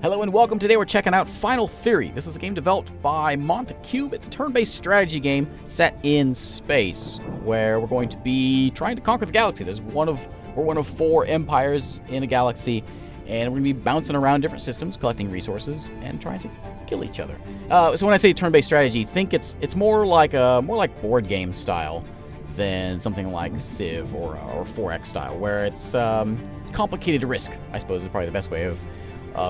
Hello and welcome. Today we're checking out Final Theory. This is a game developed by Cube. It's a turn-based strategy game set in space, where we're going to be trying to conquer the galaxy. We're one of 4 empires in a galaxy, and we're going to be bouncing around different systems, collecting resources, and trying to kill each other. So when I say turn-based strategy, think it's more like board game style than something like Civ or 4X style, where it's complicated risk, I suppose is probably the best way of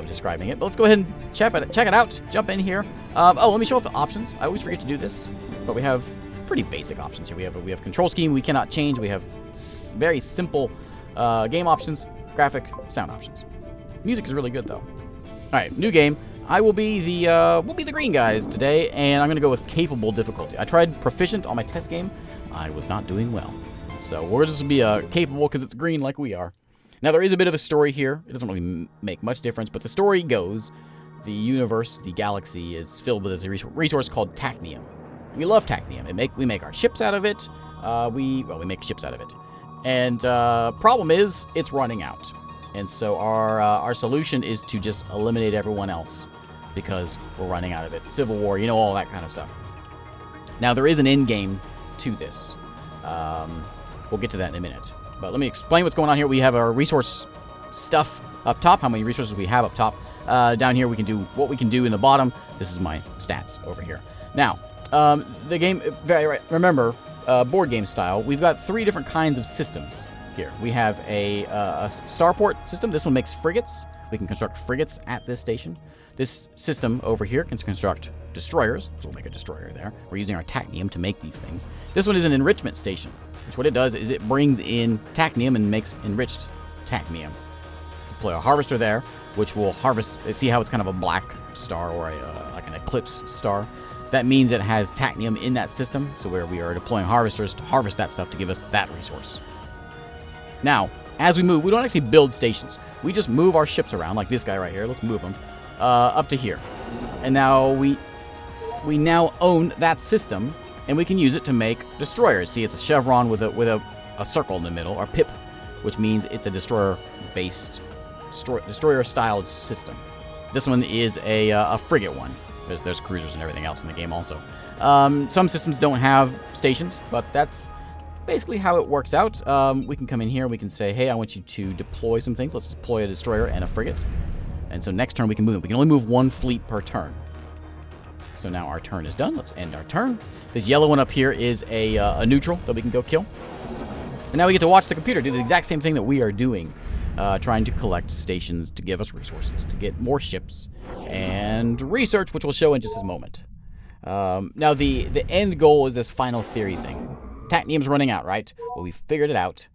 describing it. But let's go ahead and check it out. Jump in here. Let me show off the options. I always forget to do this, but we have pretty basic options here. We have control scheme we cannot change. We have very simple game options, graphic, sound options. Music is really good though. All right, new game. I will be the green guys today, and I'm gonna go with capable difficulty. I tried proficient on my test game. I was not doing well, so we're just gonna be capable because it's green like we are. Now, there is a bit of a story here. It doesn't really make much difference, but the story goes, the universe, the galaxy, is filled with a resource called tachnium. We love tachnium. We make our ships out of it. We make ships out of it. And problem is, it's running out. And so our solution is to just eliminate everyone else because we're running out of it. Civil War, all that kind of stuff. Now, there is an end game to this. We'll get to that in a minute. But let me explain what's going on here. We have our resource stuff up top, how many resources we have up top. Down here, we can do what we can do in the bottom. This is my stats over here. Now, the game, remember, board game style, we've got 3 different kinds of systems here. We have a starport system. This one makes frigates. We can construct frigates at this station. This system over here can construct destroyers, so we'll make a destroyer there. We're using our tachnium to make these things. This one is an enrichment station, which what it does is it brings in tachnium and makes enriched tachnium. Deploy a harvester there, which will harvest. See how it's kind of a black star or like an eclipse star? That means it has tachnium in that system, so where we are deploying harvesters to harvest that stuff to give us that resource. Now, as we move, we don't actually build stations. We just move our ships around, like this guy right here. Let's move them up to here. And now we now own that system, and we can use it to make destroyers. See, it's a chevron with a circle in the middle, or pip, which means it's a destroyer-based, destroyer-styled system. This one is a frigate one. There's cruisers and everything else in the game also. Some systems don't have stations, but that's basically how it works out. We can come in here, we can say, hey, I want you to deploy some things. Let's deploy a destroyer and a frigate. And so next turn we can move. We can only move 1 fleet per turn. So now our turn is done. Let's end our turn. This yellow one up here is a neutral that we can go kill. And now we get to watch the computer do the exact same thing that we are doing, trying to collect stations to give us resources, to get more ships, and research, which we'll show in just a moment. Now the end goal is this final theory thing. Tachnium's running out, right? Well, we figured it out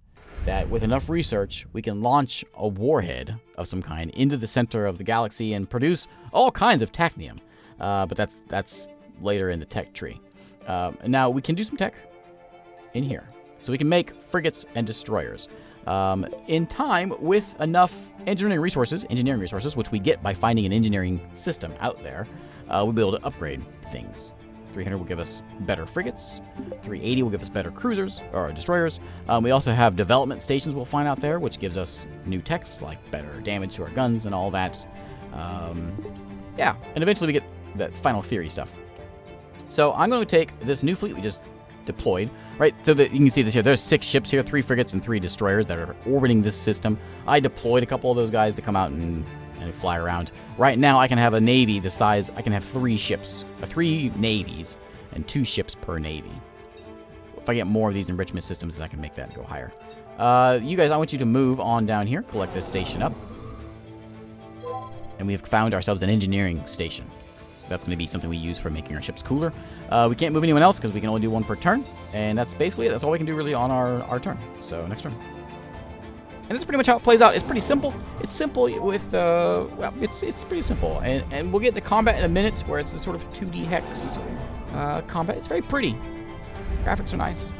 that with enough research, we can launch a warhead of some kind into the center of the galaxy and produce all kinds of tachnium. But that's later in the tech tree. Now, we can do some tech in here. So we can make frigates and destroyers. In time, with enough engineering resources, which we get by finding an engineering system out there, we'll be able to upgrade things. 300 will give us better frigates. 380 will give us better cruisers, or destroyers. We also have development stations we'll find out there, which gives us new techs, like better damage to our guns and all that. Yeah, and eventually we get that final theory stuff. So I'm going to take this new fleet we just deployed, right? So that you can see this here. There's 6 ships here, 3 frigates and 3 destroyers that are orbiting this system. I deployed a couple of those guys to come out and fly around. Right now, I can have a navy the size. I can have 3 ships, 3 navies, and 2 ships per navy. If I get more of these enrichment systems, then I can make that go higher. You guys, I want you to move on down here, collect this station up. And we've found ourselves an engineering station. So that's going to be something we use for making our ships cooler. We can't move anyone else because we can only do 1 per turn. And that's basically it. That's all we can do really on our turn. So next turn. And that's pretty much how it plays out. It's pretty simple. It's simple with, it's pretty simple. And we'll get the combat in a minute where it's this sort of 2D hex combat. It's very pretty. Graphics are nice.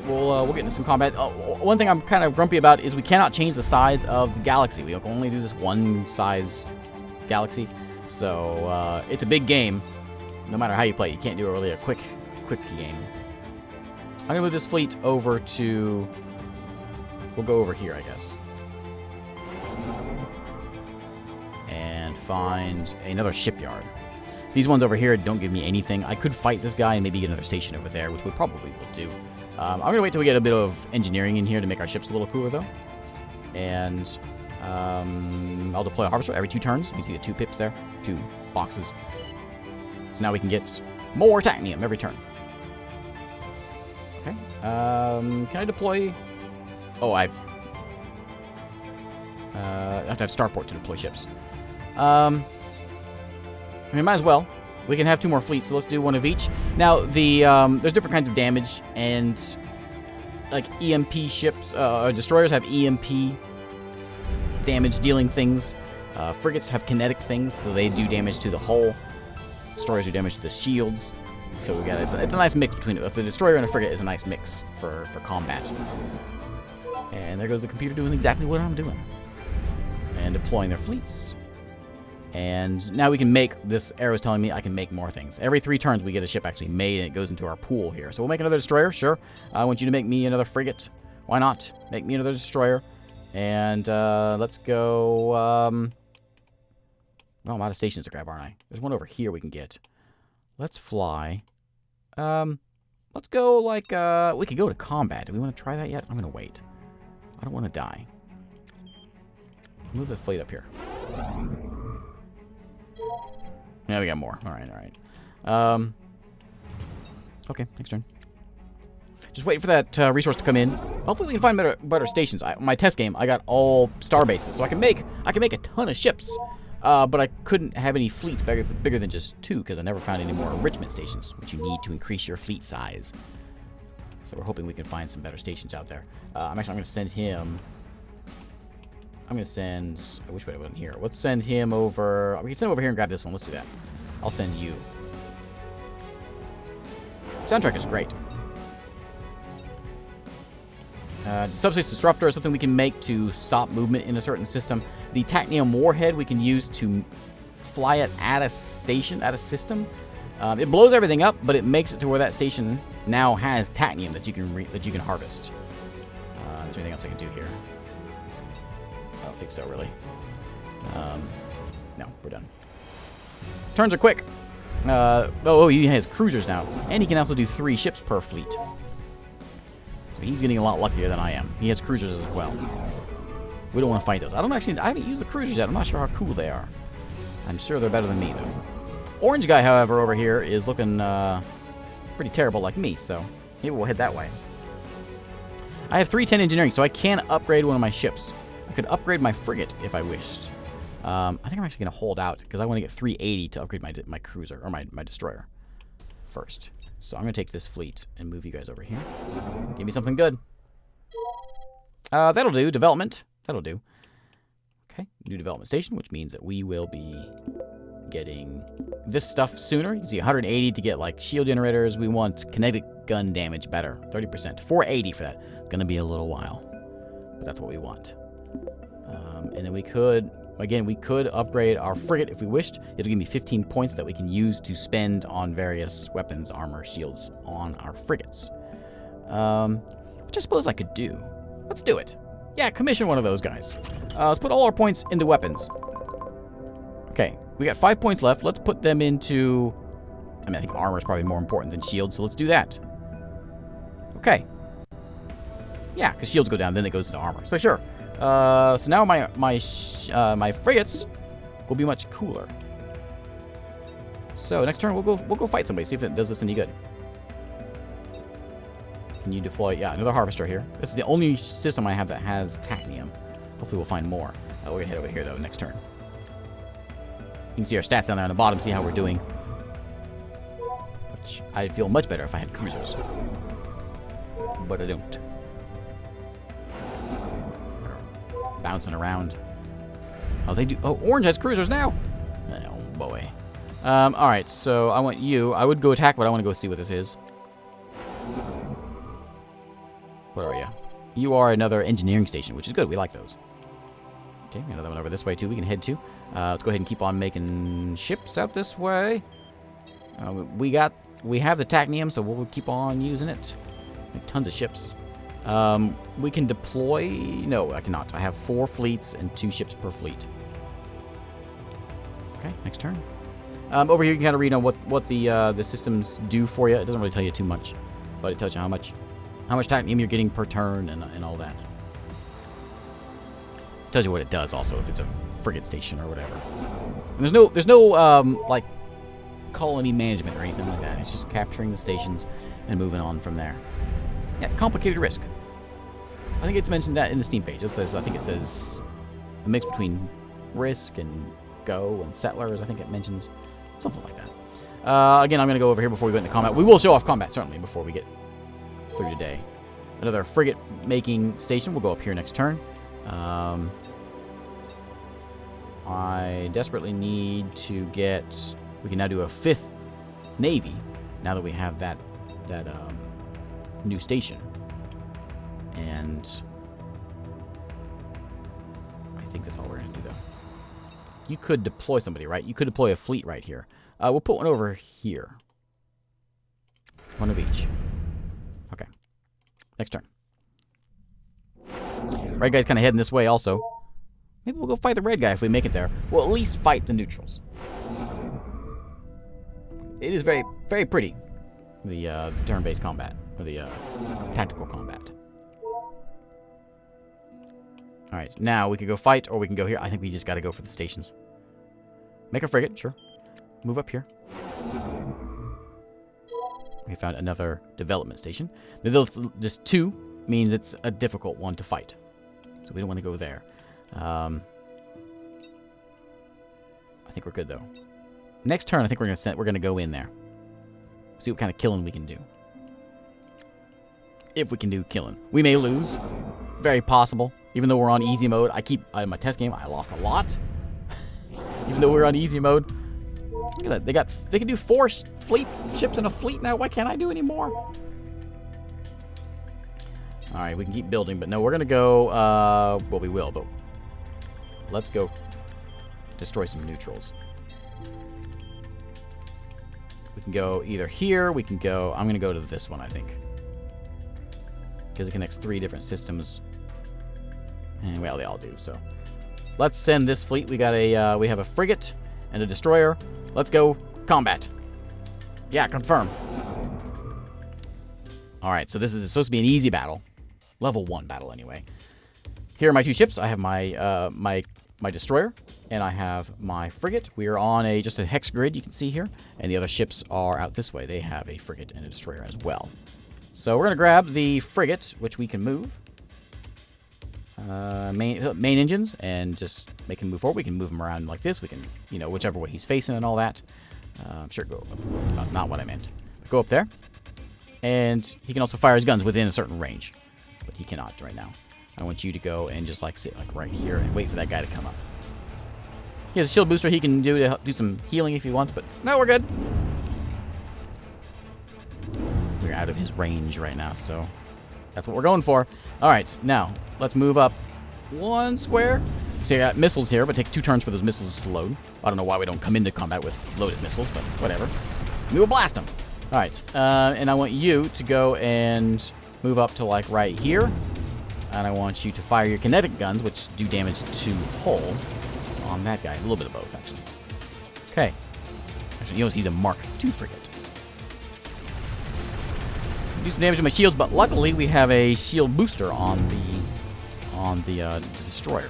We'll get into some combat. One thing I'm kind of grumpy about is we cannot change the size of the galaxy. We can only do this one size galaxy. So it's a big game. No matter how you play, you can't do really a quick game. I'm going to move this fleet over to... We'll go over here, I guess. And find another shipyard. These ones over here don't give me anything. I could fight this guy and maybe get another station over there, which we probably will do. I'm going to wait till we get a bit of engineering in here to make our ships a little cooler, though. And I'll deploy a harvester every 2 turns. You can see the 2 pips there, 2 boxes. So now we can get more titanium every turn. Okay. Can I deploy... Oh, I have to have starport to deploy ships. I mean, might as well. We can have 2 more fleets, so let's do 1 of each. Now, there's different kinds of damage, and like EMP ships, destroyers have EMP damage-dealing things. Frigates have kinetic things, so they do damage to the hull. Destroyers do damage to the shields. So we got it's a nice mix between it. The destroyer and a frigate is a nice mix for combat. And there goes the computer doing exactly what I'm doing. And deploying their fleets. And now we can make, this arrow is telling me I can make more things. Every 3 turns we get a ship actually made and it goes into our pool here. So we'll make another destroyer, sure. I want you to make me another frigate. Why not? Make me another destroyer. And let's go, well, I'm out of stations to grab, aren't I? There's one over here we can get. Let's fly. Let's go like, we could go to combat. Do we want to try that yet? I'm going to wait. I don't want to die. Move the fleet up here. Yeah, we got more. All right. Okay, next turn. Just waiting for that resource to come in. Hopefully we can find better stations. My test game, I got all star bases, so I can make a ton of ships. But I couldn't have any fleets bigger than just 2 because I never found any more enrichment stations, which you need to increase your fleet size. So we're hoping we can find some better stations out there. I'm going to send him. I'm going to send... I wish I wasn't here. Let's send him over... We can send him over here and grab this one. Let's do that. I'll send you. Soundtrack is great. Subspace Disruptor is something we can make to stop movement in a certain system. The Tacnium Warhead we can use to fly it at a station, at a system. It blows everything up, but it makes it to where that station now has Tacnium that you can harvest. Is there anything else I can do here? I don't think so, really. No, we're done. Turns are quick. He has cruisers now, and he can also do 3 ships per fleet. So he's getting a lot luckier than I am. He has cruisers as well. We don't want to fight those. I haven't used the cruisers yet. I'm not sure how cool they are. I'm sure they're better than me, though. Orange guy, however, over here is looking pretty terrible like me, so maybe we'll head that way. I have 310 engineering, so I can upgrade one of my ships. I could upgrade my frigate if I wished. I think I'm actually going to hold out, because I want to get 380 to upgrade my cruiser, or my destroyer first. So I'm going to take this fleet and move you guys over here. Give me something good. That'll do. Development. That'll do. Okay. New development station, which means that we will be getting this stuff sooner. You can see 180 to get, like, shield generators. We want kinetic gun damage better. 30%. 480 for that. It's going to be a little while. But that's what we want. And then we could... Again, we could upgrade our frigate if we wished. It'll give me 15 points that we can use to spend on various weapons, armor, shields on our frigates. Which I suppose I could do. Let's do it. Yeah, commission one of those guys. Let's put all our points into weapons. Okay, we got 5 points left. Let's put them into... I think armor is probably more important than shields, so let's do that. Okay. Yeah, because shields go down, then it goes into armor. So sure. So now my frigates will be much cooler. So next turn we'll go fight somebody, see if it does us any good. Can you deploy? Yeah, another harvester here. This is the only system I have that has Tacnium. Hopefully we'll find more. We're gonna head over here though next turn. You can see our stats down there on the bottom. See how we're doing. Which I'd feel much better if I had cruisers, but I don't. Bouncing around. Oh, they do. Oh, Orange has cruisers now. Oh, boy. Alright, so I want you. I would go attack, but I want to go see what this is. What are you? You are another engineering station, which is good. We like those. Okay, another one over this way, too. We can head to. Let's go ahead and keep on making ships out this way. We have the Tacnium, so we'll keep on using it. Make tons of ships. We can deploy... No, I cannot. I have 4 fleets and 2 ships per fleet. Okay, next turn. Over here you can kind of read on what the systems do for you. It doesn't really tell you too much, but it tells you how much titanium you're getting per turn and all that. It tells you what it does also, if it's a frigate station or whatever. And there's no like colony management or anything like that. It's just capturing the stations and moving on from there. Yeah, complicated risk. I think it's mentioned that in the Steam page. It says, I think it says a mix between risk and go and settlers. I think it mentions something like that. Again, I'm going to go over here before we go into combat. We will show off combat, certainly, before we get through today. Another frigate-making station will go up here next turn. I desperately need to get... We can now do a 5th Navy, now that we have that new station. And I think that's all we're going to do, though. You could deploy somebody, right? You could deploy a fleet right here. We'll put one over here. One of each. Okay. Next turn. Red guy's kind of heading this way also. Maybe we'll go fight the red guy if we make it there. We'll at least fight the neutrals. It is very, very pretty, the turn-based combat, or the tactical combat. Alright, now we could go fight, or we can go here. I think we just got to go for the stations. Make a frigate, sure. Move up here. We found another development station. Just 2 means it's a difficult one to fight. So we don't want to go there. I think we're good, though. Next turn, I think we're gonna go in there. See what kind of killing we can do. If we can do killing. We may lose. Very possible. Even though we're on easy mode. In my test game, I lost a lot. Even though we're on easy mode. Look at that. They can do 4 fleet ships in a fleet now. Why can't I do any more? Alright, we can keep building, but no, we're gonna go, well, we will, but let's go destroy some neutrals. We can go either here, we can go... I'm going to go to this one, I think. Because it connects 3 different systems. And, well, they all do, so... Let's send this fleet. We got a, we have a frigate and a destroyer. Let's go combat. Yeah, confirm. Alright, so this is supposed to be an easy battle. Level 1 battle, anyway. Here are my 2 ships. I have my, my destroyer, and I have my frigate. We are on just a hex grid, you can see here, and the other ships are out this way. They have a frigate and a destroyer as well. So we're going to grab the frigate, which we can move. Main engines, and just make him move forward. We can move him around like this. We can, you know, whichever way he's facing and all that. Sure, go up. Not what I meant. Go up there. And he can also fire his guns within a certain range, but he cannot right now. I want you to go and just like sit like right here and wait for that guy to come up. He has a shield booster he can do to do some healing if he wants, but no, we're good. We're out of his range right now, so that's what we're going for. All right, now let's move up 1 square. So you got missiles here, but it takes 2 turns for those missiles to load. I don't know why we don't come into combat with loaded missiles, but whatever. We will blast them. All right, and I want you to go and move up to like right here. And I want you to fire your kinetic guns, which do damage to hull on that guy. A little bit of both, actually. Okay. Actually, you almost need a Mark II frigate. Do some damage to my shields, but luckily we have a shield booster on the destroyer.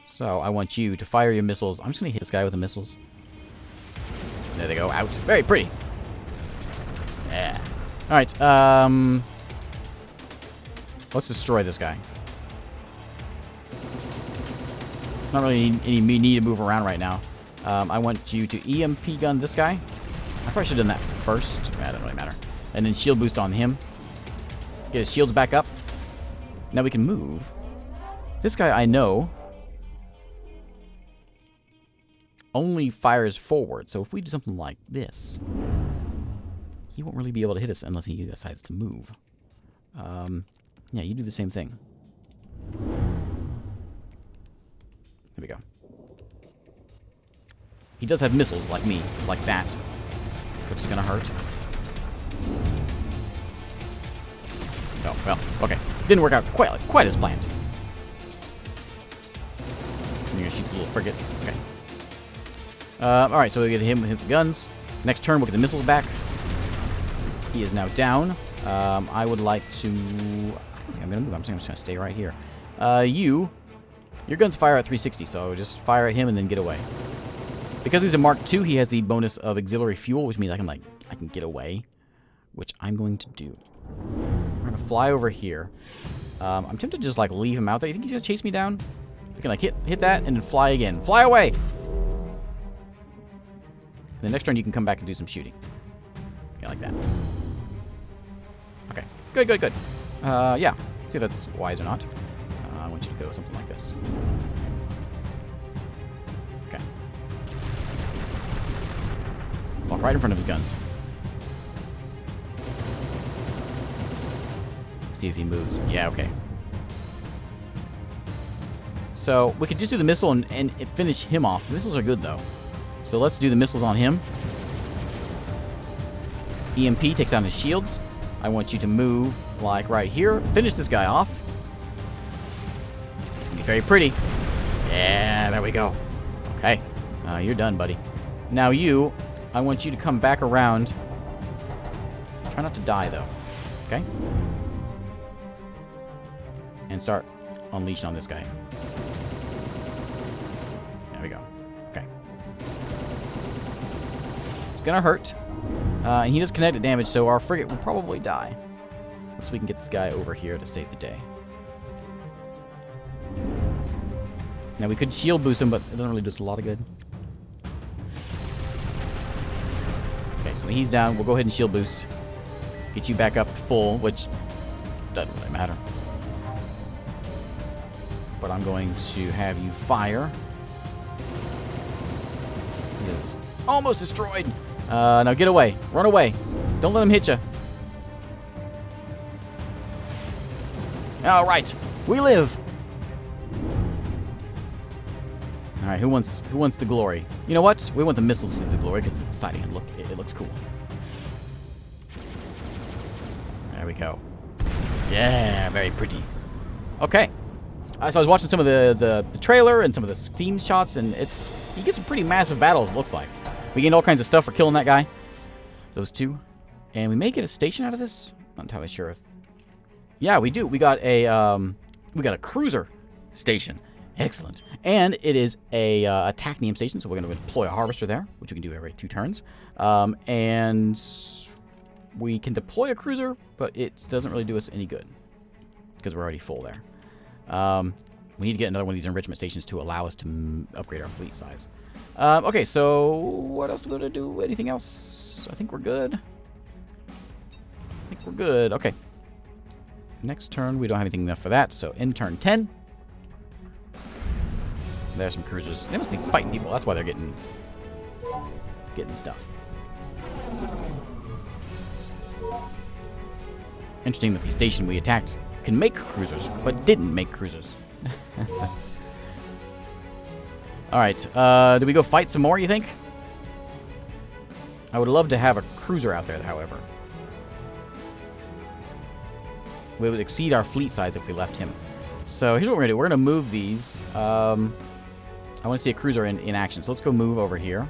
So I want you to fire your missiles. I'm just going to hit this guy with the missiles. There they go. Out. Very pretty. Yeah. Alright, let's destroy this guy. Not really any need to move around right now. I want you to EMP gun this guy. I probably should have done that first. That doesn't really matter. And then shield boost on him. Get his shields back up. Now we can move. This guy, I know, only fires forward. So if we do something like this... he won't really be able to hit us unless he decides to move. Yeah, you do the same thing. There we go. He does have missiles like me, like that, which is going to hurt. Oh, well, okay. Didn't work out quite as planned. You're gonna shoot the little frigate. Okay. Alright, so we get him hit the guns. Next turn, we'll get the missiles back. He is now down. I would like to... I'm gonna move. I'm just gonna stay right here. Your guns fire at 360, so just fire at him and then get away. Because he's a Mark II, he has the bonus of auxiliary fuel, which means I can get away, which I'm going to do. I'm gonna fly over here. I'm tempted to just like leave him out there. You think he's gonna chase me down? You can like hit that and then fly again. Fly away! The next turn you can come back and do some shooting. Yeah, like that. Okay. Good, good, good. Yeah. See if that's wise or not. I want you to go something like this. Okay. Walk right in front of his guns. See if he moves. Yeah, okay. So, we could just do the missile and finish him off. The missiles are good, though. So let's do the missiles on him. EMP takes down his shields. I want you to move, like, right here. Finish this guy off. It's going to be very pretty. Yeah, there we go. Okay. You're done, buddy. Now I want you to come back around. Try not to die, though. Okay? And start unleashing on this guy. There we go. Okay. It's gonna hurt. And he does kinetic damage, so our frigate will probably die. So we can get this guy over here to save the day. Now we could shield boost him, but it doesn't really do us a lot of good. Okay, so he's down. We'll go ahead and shield boost. Get you back up full, which doesn't really matter. But I'm going to have you fire. He is almost destroyed. Now get away. Run away. Don't let him hit you. All right. We live. All right. Who wants the glory? You know what? We want the missiles to do the glory because it's exciting and it looks cool. There we go. Yeah, very pretty. Okay. So I was watching some of the trailer and some of the theme shots, and he gets some pretty massive battles, it looks like. We gained all kinds of stuff for killing that guy. Those two. And we may get a station out of this. Not entirely sure if... Yeah, we do. We got a cruiser station. Excellent. And it is a Tacnium station, so we're going to deploy a harvester there, which we can do every 2 turns. And we can deploy a cruiser, but it doesn't really do us any good because we're already full there. We need to get another one of these enrichment stations to allow us to upgrade our fleet size. Okay, so what else do we want to do? Anything else? I think we're good. Okay. Next turn, we don't have anything enough for that, so in turn 10. There's some cruisers. They must be fighting people. That's why they're getting stuff. Interesting that the station we attacked can make cruisers, but didn't make cruisers. Alright, do we go fight some more, you think? I would love to have a cruiser out there, however. We would exceed our fleet size if we left him. So here's what we're going to do. We're going to move these. I want to see a cruiser in action, so let's go move over here.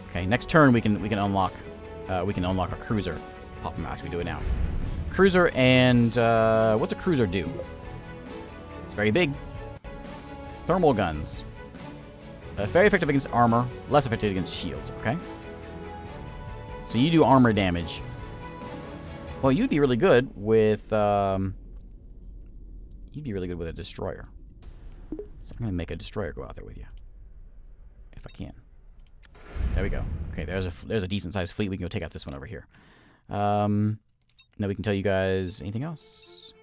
Okay, next turn we can unlock a cruiser. Pop them out. Actually, do it now. Cruiser and what's a cruiser do? It's very big. Thermal guns. Very effective against armor. Less effective against shields. Okay. So you do armor damage. Well, you'd be really good with a destroyer. So I'm gonna make a destroyer go out there with you, if I can. There we go. Okay, there's a decent sized fleet. We can go take out this one over here. Now we can tell you guys anything else.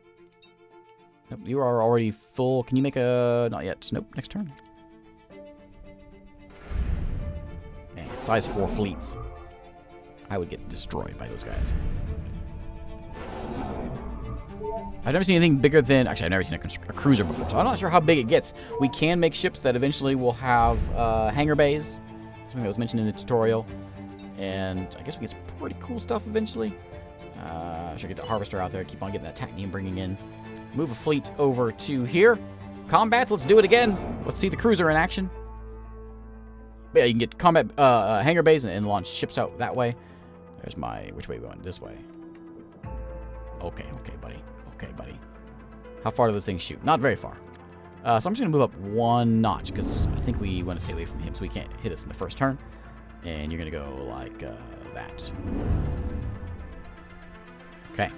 Nope, you are already full. Can you make a... Not yet. Nope, next turn. Man, size 4 fleets. I would get destroyed by those guys. I've never seen anything bigger than... Actually, I've never seen a cruiser before, so I'm not sure how big it gets. We can make ships that eventually will have hangar bays. Something that was mentioned in the tutorial. And I guess we get some pretty cool stuff eventually. Should get the harvester out there. Keep on getting that Tacnium bringing in. Move a fleet over to here. Combat, let's do it again. Let's see the cruiser in action. Yeah, you can get combat hangar bays and launch ships out that way. There's my... Which way we went? This way. Okay, buddy. Okay, buddy. How far do those things shoot? Not very far. So I'm just going to move up 1 notch, because I think we want to stay away from him, so he can't hit us in the first turn. And you're going to go like that. Okay.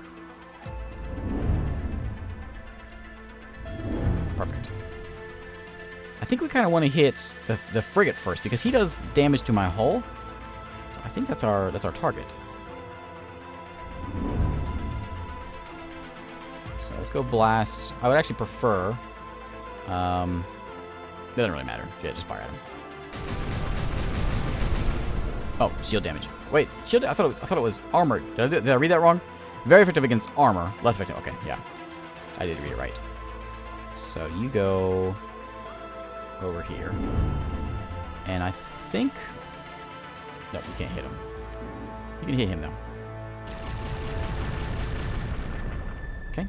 Perfect. I think we kind of want to hit the frigate first, because he does damage to my hull. So I think that's our target. So let's go blast. I would actually prefer. It doesn't really matter. Yeah, just fire at him. Oh, shield damage. Wait, shield. I thought it was armored. Did I read that wrong? Very effective against armor. Less effective. Okay, yeah, I did read it right. So you go over here, and I think no, you can't hit him. You can hit him though. Okay.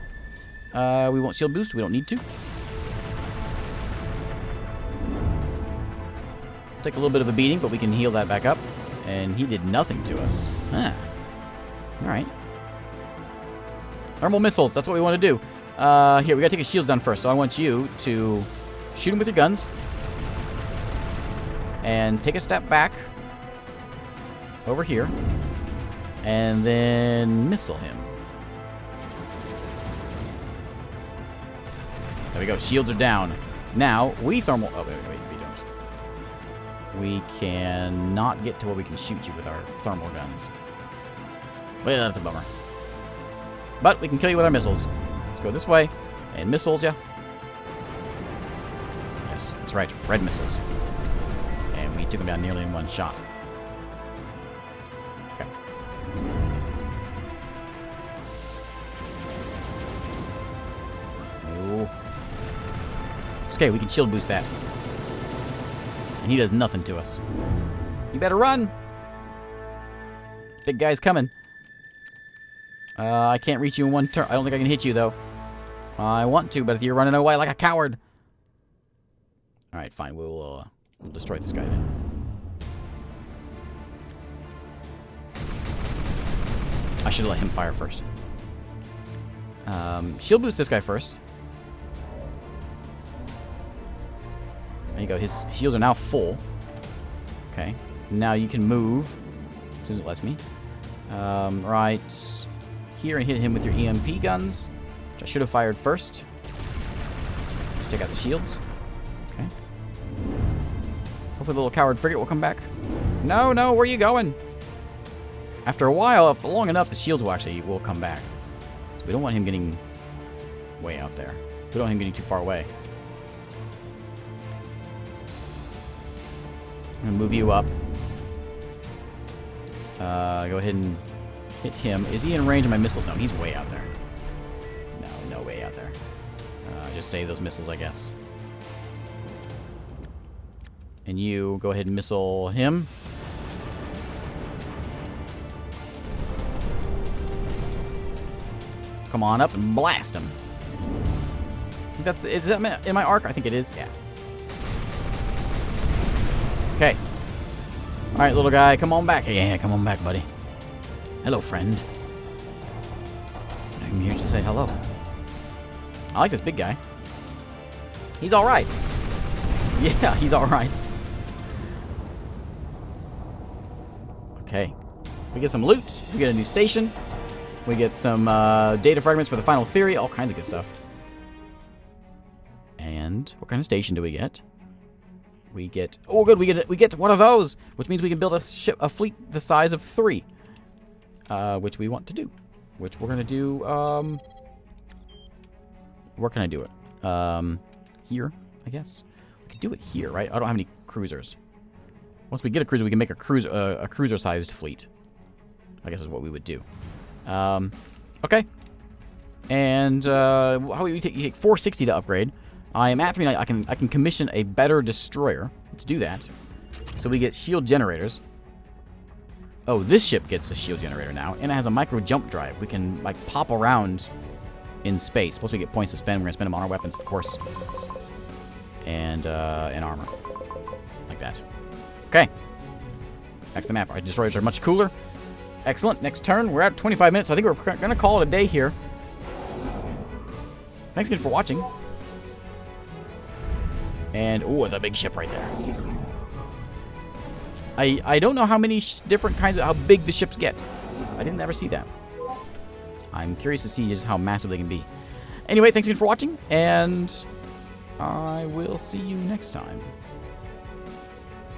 We won't shield boost. We don't need to. Take a little bit of a beating, but we can heal that back up. And he did nothing to us. Ah. Alright. Thermal missiles, that's what we want to do. Here, we gotta take his shields down first. So I want you to shoot him with your guns. And take a step back. Over here. And then missile him. There we go, shields are down. Now, we thermal... Oh, wait, we don't. We cannot get to where we can shoot you with our thermal guns. Well, that's a bummer. But we can kill you with our missiles. Let's go this way. And missiles, yeah. Yes, that's right. Red missiles. And we took them down nearly in 1 shot. Okay. Oh. Okay, we can shield boost that. And he does nothing to us. You better run! Big guy's coming. I can't reach you in 1 turn. I don't think I can hit you, though. I want to, but if you're running away like a coward... Alright, fine. We'll destroy this guy then. I should have let him fire first. Shield boost this guy first. There you go. His shields are now full. Okay. Now you can move as soon as it lets me. Right here and hit him with your EMP guns, which I should have fired first. Take out the shields. Okay. Hopefully the little coward frigate will come back. No, where are you going? After a while, if long enough, the shields will come back. So we don't want him getting way out there. We don't want him getting too far away. I'm going to move you up. Go ahead and hit him. Is he in range of my missiles? No, he's way out there. No way out there. Just save those missiles, I guess. And you go ahead and missile him. Come on up and blast him. Is that in my arc? I think it is. Yeah. Okay. Alright, little guy, come on back. Yeah, come on back, buddy. Hello, friend. I'm here to say hello. I like this big guy. He's alright. Yeah, he's alright. Okay. We get some loot. We get a new station. We get some data fragments for the final theory. All kinds of good stuff. And what kind of station do we get? We get... Oh, good. We get one of those, which means we can build a fleet the size of 3, which we want to do. Which we're gonna do. Where can I do it? Here, I guess. We could do it here, right? I don't have any cruisers. Once we get a cruiser, we can make a cruiser-sized fleet. I guess is what we would do. Okay. And how would you take 460 to upgrade? I am at 390. I can commission a better destroyer. Let's do that. So we get shield generators. Oh, this ship gets a shield generator now, and it has a micro jump drive. We can like pop around in space. Plus we get points to spend. We're going to spend them on our weapons, of course. And armor. Like that. Okay. Back to the map. Our destroyers are much cooler. Excellent. Next turn. We're at 25 minutes. So I think we're going to call it a day here. Thanks again for watching. And, ooh, it's a big ship right there. I don't know how many different kinds of, how big the ships get. I didn't ever see that. I'm curious to see just how massive they can be. Anyway, thanks again for watching, and I will see you next time.